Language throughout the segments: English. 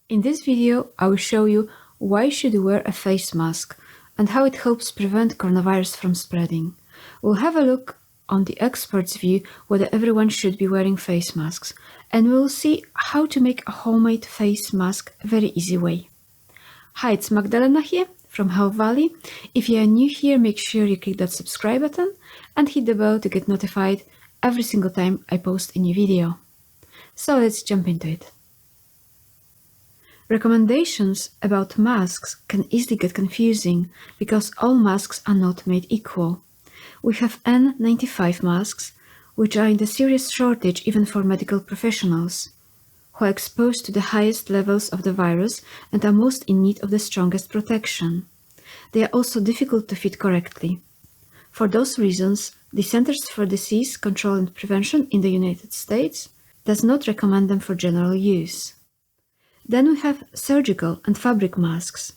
In this video, I will show you why you should wear a face mask and how it helps prevent coronavirus from spreading. We'll have a look on the expert's view whether everyone should be wearing face masks, and we'll see how to make a homemade face mask a very easy way. Hi, it's Magdalena here from Health Valley. If you are new here, make sure you click that subscribe button and hit the bell to get notified every single time I post a new video. So let's jump into it. Recommendations about masks can easily get confusing because all masks are not made equal. We have N95 masks, which are in the serious shortage even for medical professionals, who are exposed to the highest levels of the virus and are most in need of the strongest protection. They are also difficult to fit correctly. For those reasons, the Centers for Disease Control and Prevention in the United States does not recommend them for general use. Then we have surgical and fabric masks.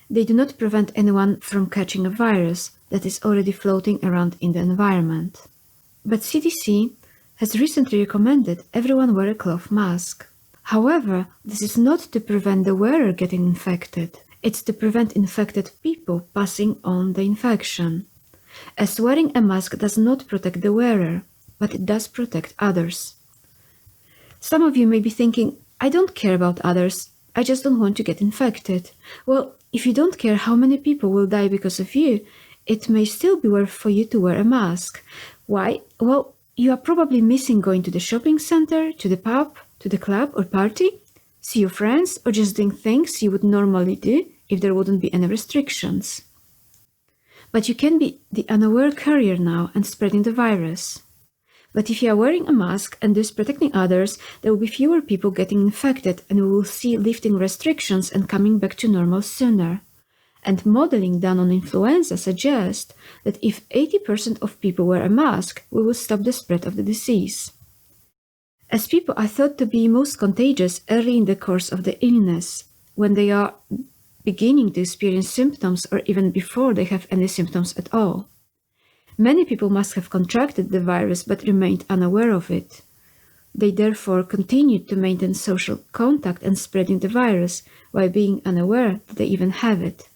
They do not prevent anyone from catching a virus that is already floating around in the environment. But CDC has recently recommended everyone wear a cloth mask. However, this is not to prevent the wearer getting infected. It's to prevent infected people passing on the infection, as wearing a mask does not protect the wearer, but it does protect others. Some of you may be thinking, I don't care about others, I just don't want to get infected. Well, if you don't care how many people will die because of you, it may still be worth for you to wear a mask. Why? Well, you are probably missing going to the shopping center, to the pub, to the club or party, see your friends, or just doing things you would normally do if there wouldn't be any restrictions. But you can be the unaware carrier now and spreading the virus. But if you are wearing a mask and thus protecting others, there will be fewer people getting infected, and we will see lifting restrictions and coming back to normal sooner. And modeling done on influenza suggests that if 80% of people wear a mask, we will stop the spread of the disease. As people are thought to be most contagious early in the course of the illness, when they are beginning to experience symptoms or even before they have any symptoms at all. Many people must have contracted the virus but remained unaware of it. They therefore continued to maintain social contact and spreading the virus while being unaware that they even have it,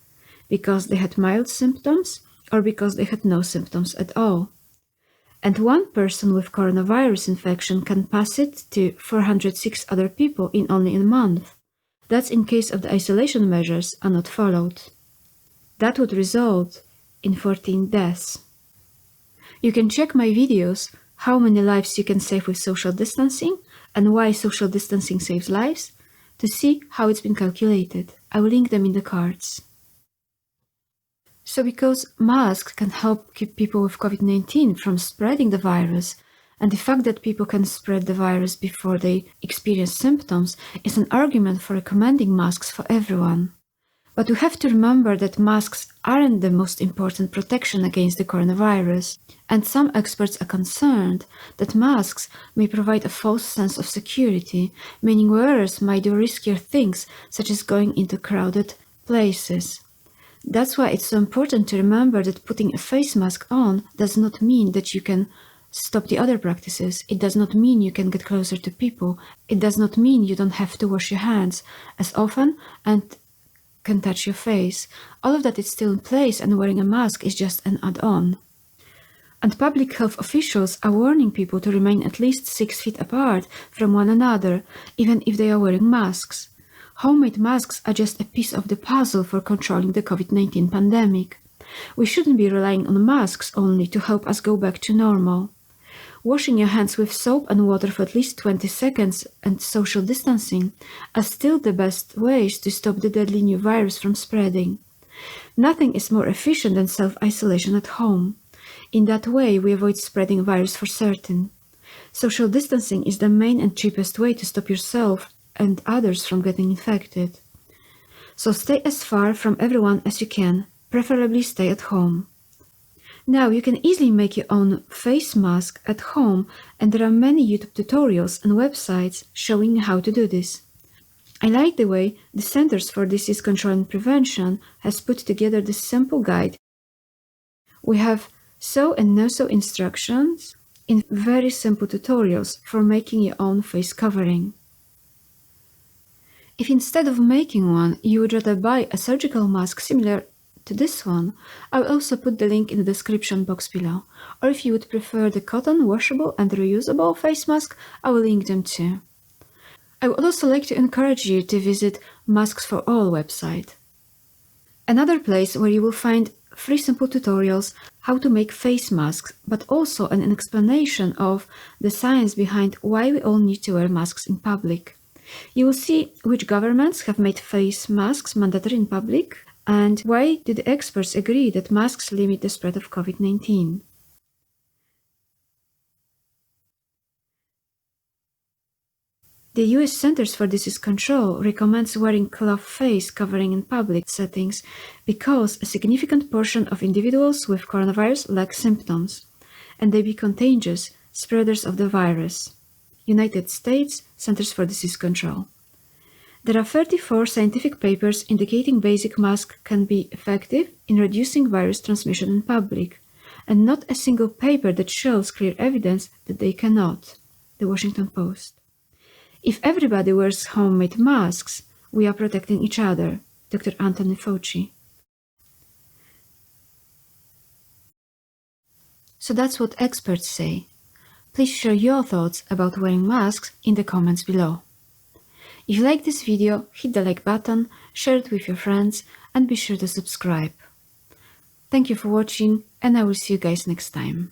because they had mild symptoms or because they had no symptoms at all. And one person with coronavirus infection can pass it to 406 other people in only a month. That's in case of the isolation measures are not followed. That would result in 14 deaths. You can check my videos, how many lives you can save with social distancing and why social distancing saves lives, to see how it's been calculated. I will link them in the cards. So because masks can help keep people with COVID-19 from spreading the virus, and the fact that people can spread the virus before they experience symptoms is an argument for recommending masks for everyone. But we have to remember that masks aren't the most important protection against the coronavirus, and some experts are concerned that masks may provide a false sense of security, meaning wearers might do riskier things, such as going into crowded places. That's why it's so important to remember that putting a face mask on does not mean that you can stop the other practices. It does not mean you can get closer to people. It does not mean you don't have to wash your hands as often and can touch your face. All of that is still in place, and wearing a mask is just an add-on. And public health officials are warning people to remain at least 6 feet apart from one another, even if they are wearing masks. Homemade masks are just a piece of the puzzle for controlling the COVID-19 pandemic. We shouldn't be relying on masks only to help us go back to normal. Washing your hands with soap and water for at least 20 seconds and social distancing are still the best ways to stop the deadly new virus from spreading. Nothing is more efficient than self-isolation at home. In that way, we avoid spreading virus for certain. Social distancing is the main and cheapest way to stop yourself and others from getting infected. So stay as far from everyone as you can, preferably stay at home. Now you can easily make your own face mask at home, and there are many YouTube tutorials and websites showing how to do this. I like the way the Centers for Disease Control and Prevention has put together this simple guide. We have so and no-so instructions in very simple tutorials for making your own face covering. If instead of making one, you would rather buy a surgical mask similar to this one, I will also put the link in the description box below. Or if you would prefer the cotton, washable and reusable face mask, I will link them too. I would also like to encourage you to visit Masks for All website. Another place where you will find free simple tutorials how to make face masks, but also an explanation of the science behind why we all need to wear masks in public. You will see which governments have made face masks mandatory in public and why do the experts agree that masks limit the spread of COVID-19. The US Centers for Disease Control recommends wearing cloth face covering in public settings because a significant portion of individuals with coronavirus lack symptoms, and they be contagious spreaders of the virus. United States Centers for Disease Control. There are 34 scientific papers indicating basic masks can be effective in reducing virus transmission in public, and not a single paper that shows clear evidence that they cannot. The Washington Post. If everybody wears homemade masks, we are protecting each other. Dr. Anthony Fauci. So that's what experts say. Please share your thoughts about wearing masks in the comments below. If you like this video, hit the like button, share it with your friends, and be sure to subscribe. Thank you for watching, and I will see you guys next time.